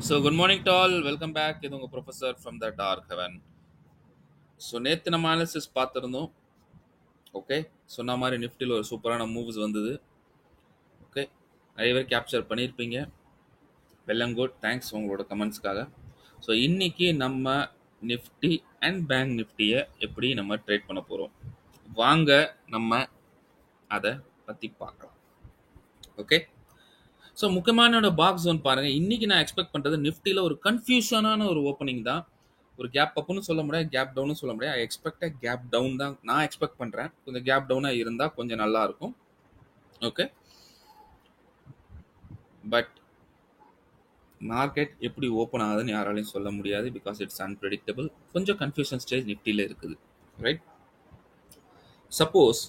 So, good morning to all. Welcome back. இது உங்க professor from the dark heaven. So நேற்று நம்ம analysis பார்த்துருந்தோம். ஓகே, சொன்ன மாதிரி நிஃப்டியில் ஒரு சூப்பரான மூவ்ஸ் வந்தது. ஓகே, நிறைய பேர் கேப்சர் பண்ணியிருப்பீங்க. Well and good. தேங்க்ஸ் உங்களோட கமெண்ட்ஸ்க்காக. ஸோ இன்னைக்கு நம்ம நிஃப்டி அண்ட் பேங்க் நிஃப்டியை எப்படி நம்ம ட்ரேட் பண்ண போகிறோம், வாங்க நம்ம அதை பற்றி பார்க்கலாம். ஓகே, ஸோ முக்கியமான பாக்ஸ் ஒன் பாருங்க. இன்னைக்கு நான் எக்ஸ்பெக்ட் பண்றது நிஃப்டியில் ஒரு கன்ஃபியூஷனான ஒரு ஓப்பனிங் தான். ஒரு கேப் அப்னு சொல்ல முடியாது, கேப் டவுன் சொல்ல முடியாது. ஐ எக்ஸ்பெக்ட் கேப் டவுன் தான் நான் எக்ஸ்பெக்ட் பண்றேன். கொஞ்சம் கேப் டவுனா இருந்தா கொஞ்சம் நல்லா இருக்கும். ஓகே, பட் மார்க்கெட் எப்படி ஓப்பன் ஆகுதுன்னு யாராலையும் சொல்ல முடியாது. Because it's unpredictable. கொஞ்சம் கன்ஃபியூஷன் ஸ்டேஜ் நிஃப்டியில் இருக்குது. ரைட், சப்போஸ்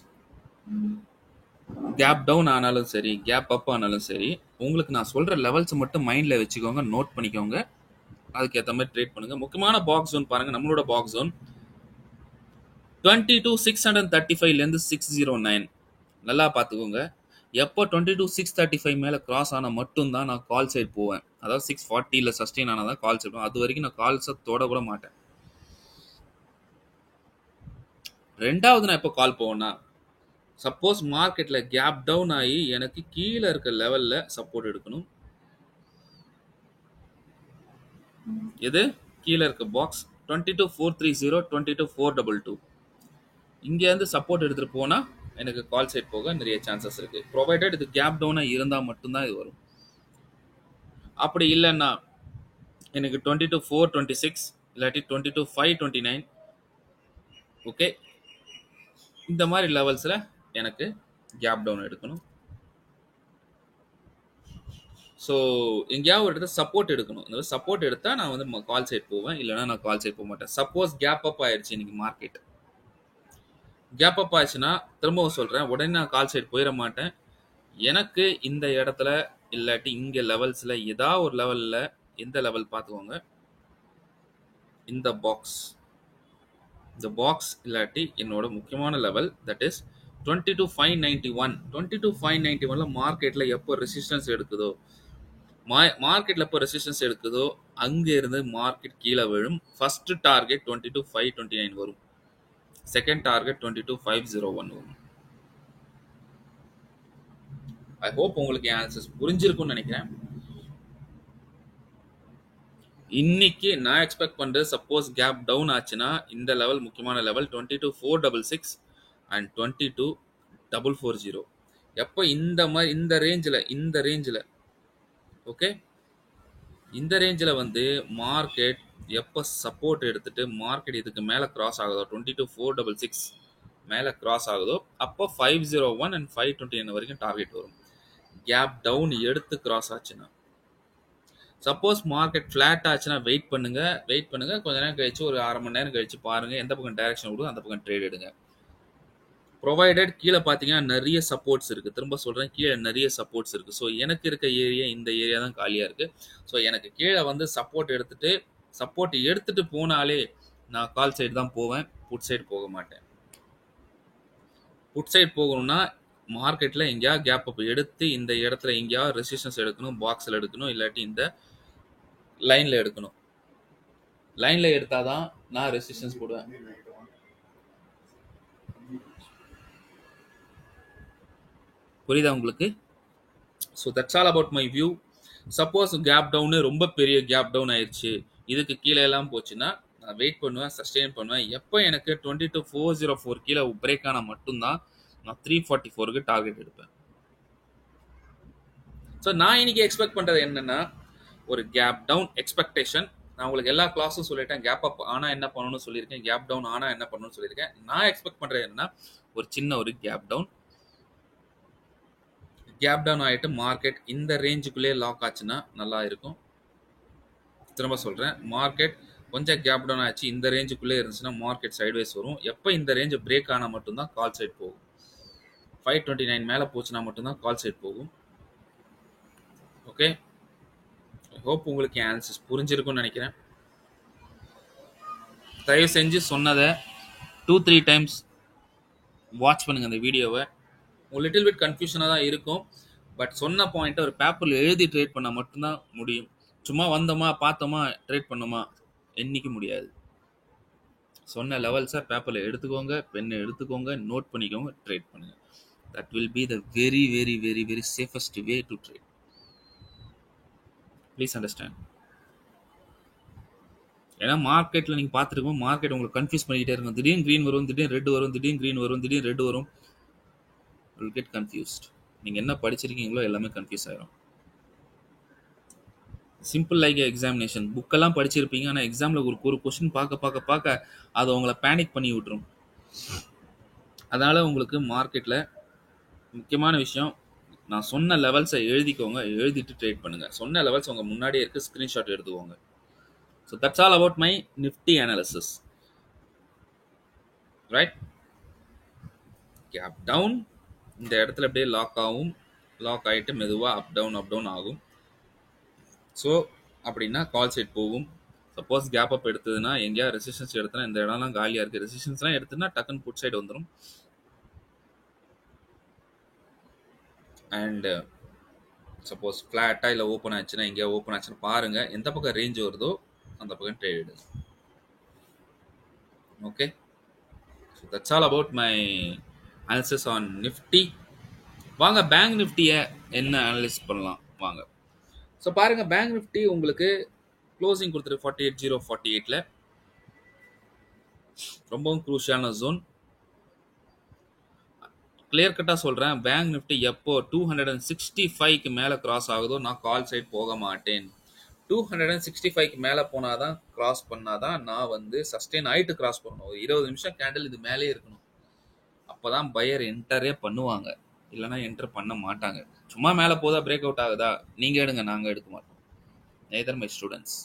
கேப் டவுன் ஆனாலும் சரி, கேப் அப் ஆனாலும் சரி, உங்களுக்கு நான் சொல்ற லெவல்ஸ் மட்டும் மைண்ட்ல வச்சுக்கோங்க, நோட் பண்ணிக்கோங்க. அதுக்கு ஏற்ற மாதிரி ட்ரேட் பண்ணுங்க. முக்கியமான பாக்ஸ் ஜோன் பாருங்க. நம்மளோட பாக்ஸ் ஜோன் 22,635 609. நல்லா பார்த்துக்கோங்க. எப்போ 22,635 மேலே கிராஸ் ஆனால் மட்டும்தான் நான் கால் சைட் போவேன். அதாவது 640 சஸ்டெயின் ஆனால் தான் கால் சைட் போவேன். அது வரைக்கும் நான் கால்ஸை தொட கூட மாட்டேன். ரெண்டாவது நான் எப்போ கால் போவேன்னா, சப்போஸ் மார்க்கெட்டில் கேப் டவுன் ஆகி எனக்கு கீழே இருக்க லெவலில் சப்போர்ட் எடுக்கணும். எது கீழே இருக்க பாக்ஸ் 22,430 22,422 இங்கேருந்து சப்போர்ட் எடுத்துகிட்டு போனால் எனக்கு கால் சைட் போக நிறைய சான்சஸ் இருக்குது. ப்ரொவைடட் இது கேப் டவுனாக இருந்தால் மட்டும்தான் இது வரும். அப்படி இல்லைன்னா எனக்கு 22,426 இல்லாட்டி 22,529 ஓகே, இந்த மாதிரி லெவல்ஸில் எனக்கு கேப் டவுன் எடுக்கணும். ஸோ எங்கேயாவது ஒரு இடத்துல சப்போர்ட் எடுக்கணும். இந்த சப்போர்ட் எடுத்தால் நான் வந்து கால் சைட் போவேன், இல்லைனா நான் கால் சைட் போக மாட்டேன். சப்போஸ் கேப் அப் ஆயிடுச்சு, இன்னைக்கு மார்க்கெட் கேப் அப் ஆயிடுச்சுன்னா திரும்பவும் சொல்கிறேன், உடனே நான் கால் சைட் போயிட மாட்டேன். எனக்கு இந்த இடத்துல இல்லாட்டி இங்கே லெவல்ஸில் ஏதாவது ஒரு லெவலில், எந்த லெவல் பார்த்துக்கோங்க, இந்த பாக்ஸ் இல்லாட்டி என்னோட முக்கியமான லெவல், தட் இஸ் 22,591. 22,591 மார்க்கெட்டில் எப்போ ரெசிஸ்டன்ஸ் எடுக்குதோ, மார்க்கெட்டில் எப்போ ரெசிஸ்டன்ஸ் எடுக்குதோ அங்கே இருந்து மார்க்கெட் கீழே விழும். ஃபர்ஸ்ட் டார்கெட் 22,529 வரும். செகண்ட் டார்கெட் 22,501 வரும். ஐ ஹோப் உங்களுக்கு என் ஆன்சர்ஸ் புரிஞ்சிருக்கும்னு நினைக்கிறேன். இன்னைக்கு நான் எக்ஸ்பெக்ட் பண்றது, சப்போஸ் கேப் டவுன் ஆச்சுன்னா இந்த லெவல் முக்கியமான லெவல் 22,466 அண்ட் 22,440. எப்போ இந்த மாதிரி இந்த ரேஞ்சில் ஓகே, இந்த ரேஞ்சில் வந்து மார்க்கெட் எப்போ சப்போர்ட் எடுத்துட்டு மார்க்கெட் இதுக்கு மேலே கிராஸ் ஆகுதோ, 22,466 மேலே கிராஸ் ஆகுதோ, அப்போ 501 அண்ட் 529 வரைக்கும் டார்கெட் வரும். கேப் டவுன் எடுத்து கிராஸ் ஆச்சுன்னா, சப்போஸ் மார்க்கெட் ஃபிளாட் ஆச்சுன்னா வெயிட் பண்ணுங்க. கொஞ்ச நேரம் கழிச்சு, ஒரு அரை மணி நேரம் கழிச்சு பாருங்க, எந்த பக்கம் டைரக்ஷன் விடுவோம் அந்த பக்கம் ட்ரேட் எடுங்க. ப்ரொவைடட் கீழே பார்த்தீங்கன்னா நிறைய சப்போர்ட்ஸ் இருக்கு. திரும்ப சொல்றேன், கீழே நிறைய சப்போர்ட்ஸ் இருக்கு. ஸோ எனக்கு இருக்க ஏரியா இந்த ஏரியா தான் காலியா இருக்கு. ஸோ எனக்கு கீழே வந்து சப்போர்ட் எடுத்துட்டு போனாலே நான் கால் சைடு தான் போவேன், புட் சைடு போக மாட்டேன். புட் சைடு போகணும்னா மார்க்கெட்டில் எங்கேயாவது கேப் அப் எடுத்து இந்த இடத்துல எங்கேயாவது ரெசிஸ்டன்ஸ் எடுக்கணும், பாக்ஸில் எடுக்கணும், இல்லாட்டி இந்த லைனில் எடுக்கணும். லைனில் எடுத்தால் தான் நான் ரெசிஸ்டன்ஸ் போடுவேன். புரியுதா உங்களுக்கு? So that's all about my view. Suppose gap down ரொம்ப பெரிய கேப் டவுன் ஆயிடுச்சு, இதுக்கு கீழே எல்லாம் போச்சுன்னா நான் வெயிட் பண்ணுவேன், சஸ்டெயின் பண்ணுவேன். எப்போ எனக்கு 22,404 கீழே பிரேக் ஆனால் மட்டும்தான் நான் 344க்கு டார்கெட் எடுப்பேன். ஸோ நான் இன்னைக்கு எக்ஸ்பெக்ட் பண்ணுறது என்னன்னா, ஒரு கேப் டவுன் எக்ஸ்பெக்டேஷன். நான் உங்களுக்கு எல்லா கிளாஸும் சொல்லிட்டேன். கேப் அப் ஆனால் என்ன பண்ணணும்னு சொல்லியிருக்கேன், கேப் டவுன் ஆனால் என்ன பண்ணணும்னு சொல்லியிருக்கேன். நான் எக்ஸ்பெக்ட் பண்ணுறது என்னன்னா, ஒரு சின்ன ஒரு கேப் டவுன் ஆகிட்டு மார்க்கெட் இந்த ரேஞ்சுக்குள்ளே லாக் ஆச்சுன்னா நல்லா இருக்கும். திரும்ப சொல்கிறேன், மார்க்கெட் கொஞ்சம் கேப் டவுன் ஆச்சு, இந்த ரேஞ்சுக்குள்ளே இருந்துச்சுன்னா மார்க்கெட் சைட்வைஸ் வரும். எப்போ இந்த ரேஞ்சு பிரேக் ஆனால் மட்டும்தான் கால் சைட் போகும். 529 மேலே போச்சுன்னா மட்டும்தான் கால் சைட் போகும். ஓகே, ஐ ஹோப் உங்களுக்கு என் ஆன்சர்ஸ் புரிஞ்சிருக்கும்னு நினைக்கிறேன். தயவு செஞ்சு சொன்னதை 2-3 டைம்ஸ் வாட்ச் பண்ணுங்க இந்த வீடியோவை. ஒரு லிட்டில் பிட் கன்ஃபியூஷனாக தான் இருக்கும், பட் சொன்ன பாயிண்ட்டை ஒரு பேப்பரில் எழுதி ட்ரேட் பண்ணால் மட்டும்தான் முடியும். சும்மா வந்தோமா, பார்த்தோமா, ட்ரேட் பண்ணோமா, என்னைக்கு முடியாது. சொன்ன லெவல்ஸ பேப்பர்ல எடுத்துக்கோங்க, பென் எடுத்துக்கோங்க, நோட் பண்ணிக்கோங்க, ட்ரேட் பண்ணுங்க. That will be the very, very, very, very safest way to trade. Please understand. ஏன்னா மார்க்கெட்ல நீங்க பார்த்துருக்கோம், மார்க்கெட் உங்களுக்கு கன்ஃபியூஸ் பண்ணிக்கிட்டே இருக்கும். திடீர்னு கிரீன் வரும், திடீர்னு ரெட் வரும், திடீர்னு கிரீன் வரும், திடீர்னு ரெட் வரும். You will get confused. நீங்க என்ன படிச்சிருக்கீங்களோ எல்லாமே கன்ஃபியூஸ் ஆயிரும். Simple like examination. புக்கெல்லாம் படிச்சிருப்பீங்க. ஆனா எக்ஸாம்ல ஒரு கொஸ்டின் பார்க்க அது உங்களை பேனிக் பண்ணி விட்டுரும். அதனால உங்களுக்கு மார்க்கெட்ல முக்கியமான விஷயம், நான் சொன்ன லெவல்ஸை எழுதிக்கோங்க, எழுதிட்டு ட்ரேட் பண்ணுங்க. சொன்ன லெவல்ஸ் உங்க முன்னாடியே இருக்கு, ஸ்கிரீன்ஷாட் எடுத்துக்கோங்க. So that's all about my Nifty analysis. Right, gap down இந்த இடத்துல அப்படியே லாக் ஆகும், லாக் ஆகிட்டு மெதுவாக அப் டவுன் ஆகும். ஸோ அப்படின்னா கால் சைட் போகும். சப்போஸ் கேப் அப் எடுத்ததுன்னா எங்கேயா ரெசிஸ்டன்ஸ் எடுத்தனா இந்த இடம்லாம் காலியாக இருக்குது, ரெசிஸ்டன்ஸ்லாம் எடுத்துன்னா டக்குன்னு புட் சைடு வந்துடும். அண்ட் சப்போஸ் ஃப்ளாட்டாக இல்லை ஓப்பன் ஆச்சுன்னா எங்கேயா ஓப்பன் ஆச்சுன்னா பாருங்கள், எந்த பக்கம் ரேஞ்ச் வருதோ அந்த பக்கம் ட்ரேட் எடுங்க. Okay, so that's all about my analysis on Nifty. வாங்க பேங்க் நிஃப்டியை என்ன அனலைஸ் பண்ணலாம் வாங்க. ஸோ பாருங்கள், பேங்க் நிஃப்டி உங்களுக்கு க்ளோசிங் கொடுத்துரு 48,048 ரொம்பவும் குரூஷியலான ஜோன். கிளியர் கட்டாக சொல்கிறேன், பேங்க் நிஃப்டி எப்போ 265க்கு மேலே கிராஸ் ஆகுதோ நான் கால் சைட் போக மாட்டேன். 265க்கு மேலே போனாதான் கிராஸ் பண்ணாதான் நான் வந்து சஸ்டெயின் ஆகிட்டு கிராஸ் பண்ணணும். ஒரு 20 நிமிஷம் கேண்டில் இது மேலே இருக்கணும், அப்போ தான் பையர் என்டரே பண்ணுவாங்க, இல்லைனா என்டர் பண்ண மாட்டாங்க. சும்மா மேலே போதா பிரேக் அவுட் ஆகுதா நீங்கள் எடுங்க, நாங்கள் எடுக்க மாட்டோம். Neither my students.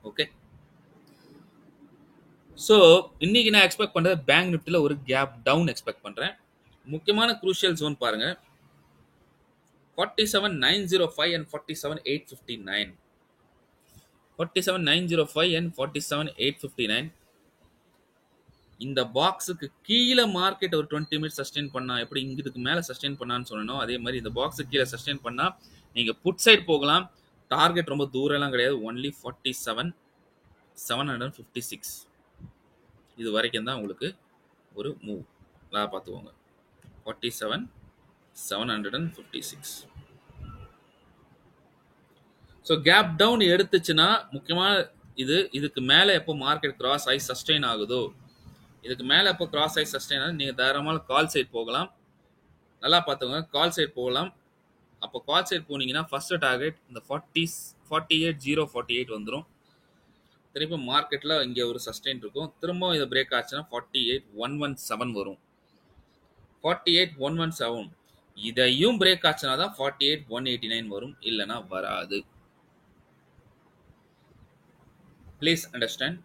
Okay, so இன்னைக்கு நான் எக்ஸ்பெக்ட் பண்ணுறது பேங்க் நிஃப்டியில் ஒரு கேப் டவுன் எக்ஸ்பெக்ட் பண்ணுறேன். முக்கியமான குரூஷியல் ஜோன் பாருங்க, 47,905 and 47,859. 47,905 and 47,859. இந்த பாக்ஸுக்கு கீழே மார்க்கெட் ஒரு 20 மினிட்ஸ் சஸ்டெயின் பண்ணா எப்படி இதுக்கு மேலே சஸ்டெயின் பண்ணான்னு சொல்லணும், அதே மாதிரி இந்த பாக்ஸுக்கு கீழே சஸ்டெயின் பண்ணா நீங்க புட் சைட் போகலாம். டார்கெட் ரொம்ப தூரம்லாம் கிடையாது, ஒன்லி 47,756 இது வரைக்கும் தான் உங்களுக்கு ஒரு மூவ். பார்த்துக்கோங்க, 47,756. ஸோ கேப் டவுன் எடுத்துச்சுன்னா முக்கியமாக இதுக்கு மேலே எப்போ மார்க்கெட் கிராஸ் ஆகி சஸ்டெயின் ஆகுதோ, இதுக்கு மேலே எப்போ கிராஸ் ஆகி சஸ்டெயின் ஆகுது நீங்கள் தாராளமாக கால் சைட் போகலாம். நல்லா பார்த்துக்கோங்க, கால் சைட் போகலாம். அப்போ கால் சைட் போனீங்கன்னா ஃபர்ஸ்ட் டார்கெட் இந்த 48,048 வந்துடும். திருப்பி மார்க்கெட்டில் இங்கே ஒரு சஸ்டெயின் இருக்கும், திரும்ப இதை பிரேக் ஆச்சுன்னா 48,117 வரும். 48,117 இதையும் பிரேக் ஆச்சுன்னா தான் 48,189 வரும், இல்லைன்னா வராது. Please understand.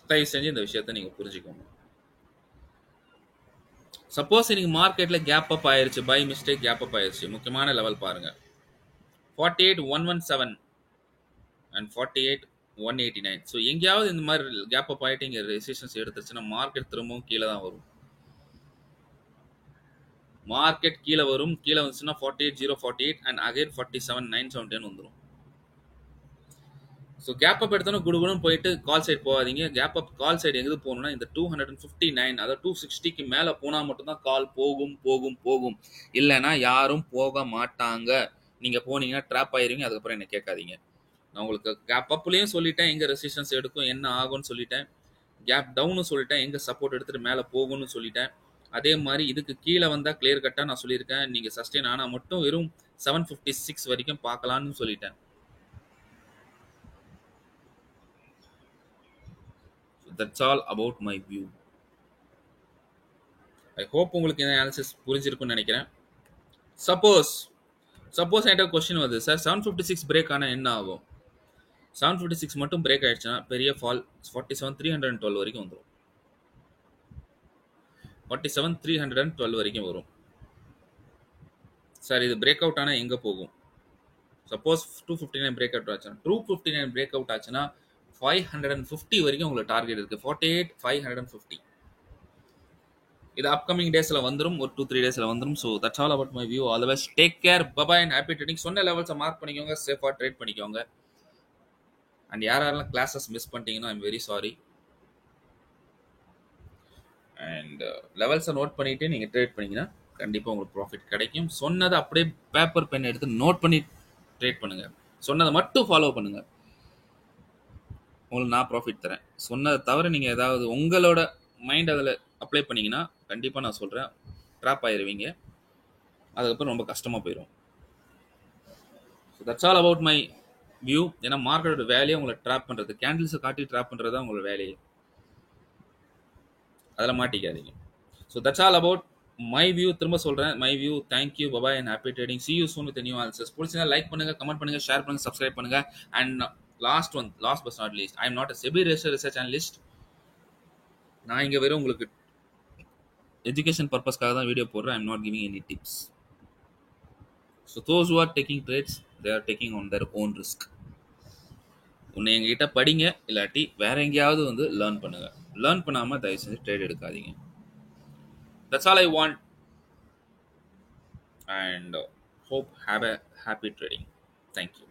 தயவு செஞ்சு இந்த விஷயத்தை நீங்க புரிஞ்சுக்கோங்க. சப்போஸ் இன்னைக்கு மார்க்கெட்ல கேப் அப் ஆயிருச்சு, பை மிஸ்டேக் கேப் அப் ஆயிருச்சு, முக்கியமான லெவல் பாருங்க 48,117 அண்ட் 48,189. ஸோ எங்கேயாவது இந்த மாதிரி கேப் அப் ஆகிட்டு இங்கே ரெசிஸ்டன்ஸ் எடுத்துச்சுன்னா மார்க்கெட் திரும்பவும் கீழே தான் வரும். மார்க்கெட் கீழே வரும், கீழே வந்துச்சுன்னா 48,048 அண்ட் அகைன் 47,917 வந்துடும். ஸோ கேப் அப் எடுத்தோன்னா குடுகுடுன்னு போயிட்டு கால் சைட் போகாதீங்க. கேப் அப் கால் சைடு எங்கே போகணும்னா இந்த 259 அதாவது 260க்கு மேலே போனால் மட்டும்தான் கால் போகும். இல்லைன்னா யாரும் போக மாட்டாங்க. நீங்கள் போனீங்கன்னா ட்ராப் ஆயிருவீங்க. அதுக்கப்புறம் என்ன கேட்காதீங்க. நான் உங்களுக்கு கேப் அப்லேயும் சொல்லிட்டேன் எங்கே ரெசிஸ்டன்ஸ் எடுக்கும், என்ன ஆகும்னு சொல்லிட்டேன். கேப் டவுன்னு சொல்லிட்டேன், எங்கே சப்போர்ட் எடுத்துகிட்டு மேலே போகும்னு சொல்லிட்டேன். அதே மாதிரி இதுக்கு கீழே வந்தால் கிளியர் கட்டாக நான் சொல்லியிருக்கேன், நீங்கள் சஸ்டெயின் ஆனால் மட்டும் வெறும் 756 வரைக்கும் பார்க்கலான்னு சொல்லிட்டேன். That's all about my view. I hope உங்களுக்கு இந்த அனாலிசிஸ் புரிஞ்சிருக்கும்னு நினைக்கிறேன். சப்போஸ் என்கிட்ட கொஸ்டின் வருது, சார் 756 பிரேக் ஆனால் என்ன ஆகும்? 756 மட்டும் பிரேக் ஆயிடுச்சுன்னா பெரிய ஃபால் 47,312 வரைக்கும் வந்துடும். 47,312 வரைக்கும் வரும். சார் இது பிரேக் அவுட் ஆனால் எங்கே போகும்? சப்போஸ் 259 பிரேக் அவுட் ஆச்சுன்னா 259 பிரேக் அவுட் ஆச்சுன்னா 550 வரைக்கும் உங்களுக்கு டார்கெட் இருக்கு. 48,550 இது அப்கமிங் டேஸ்ல வந்துரும். ஒரு 2, 3 டேஸ்ல வந்துரும். So that's all about my view. All the best. Take care. Bye bye and happy trading. சொன்ன லெவல்ஸ மார்க் பண்ணிக்கோங்க. சேஃபா ட்ரேட் பண்ணிக்கோங்க. அண்ட் யாரெல்லாம் கிளாஸஸ் மிஸ் பண்ணிட்டீங்கன்னா ஐம் வெரி சாரி. அண்ட் லெவல்ஸை நோட் பண்ணிட்டு நீங்க ட்ரேட் பண்ணீங்கன்னா கண்டிப்பா உங்களுக்கு ப்ராஃபிட் கிடைக்கும். சொன்னதை அப்படியே பேப்பர் பென் எடுத்து நோட் பண்ணி ட்ரேட் பண்ணுங்க. சொன்னதை மட்டும் ஃபாலோ பண்ணுங்க. உங்களுக்கு நான் ப்ராஃபிட் தரேன். சொன்னதை தவிர நீங்க ஏதாவது உங்களோட மைண்ட் அதில் அப்ளை பண்ணீங்கன்னா கண்டிப்பா நான் சொல்றேன் ட்ராப் ஆயிருவீங்க. அதுக்கப்புறம் ரொம்ப கஷ்டமா போயிடும். So that's all about my view. ஏன்னா மார்க்கெட்டோட வேலையை உங்களை ட்ராப் பண்றது, கேண்டில்ஸை காட்டி ட்ராப் பண்றது தான் உங்களோட வேலையை. அதில் மாட்டிக்காதீங்க. So that's all about my view. திரும்ப சொல்றேன் my view. Thank you. Bye bye and happy trading. See you soon with new answers. பிடிச்சா லைக் பண்ணுங்க, கமெண்ட் பண்ணுங்க, ஷேர் பண்ணுங்க, சப்ஸ்கிரைப் பண்ணுங்க. And last but not least, I am not a SEBI research analyst. நான் இங்க வெறும் உங்களுக்கு எஜுகேஷன் பர்பஸ்க்காக தான் வீடியோ போடுறேன். I am not giving any tips. So those who are taking trades they are taking on their own risk. உன்னை எங்ககிட்ட படிங்க, இல்லாட்டி வேற எங்கேயாவது வந்து லேர்ன் பண்ணுங்க. லேர்ன் பண்ணாம தயவு செஞ்சு ட்ரேட் எடுக்காதீங்க. That's all I want. And hope have a happy trading. Thank you.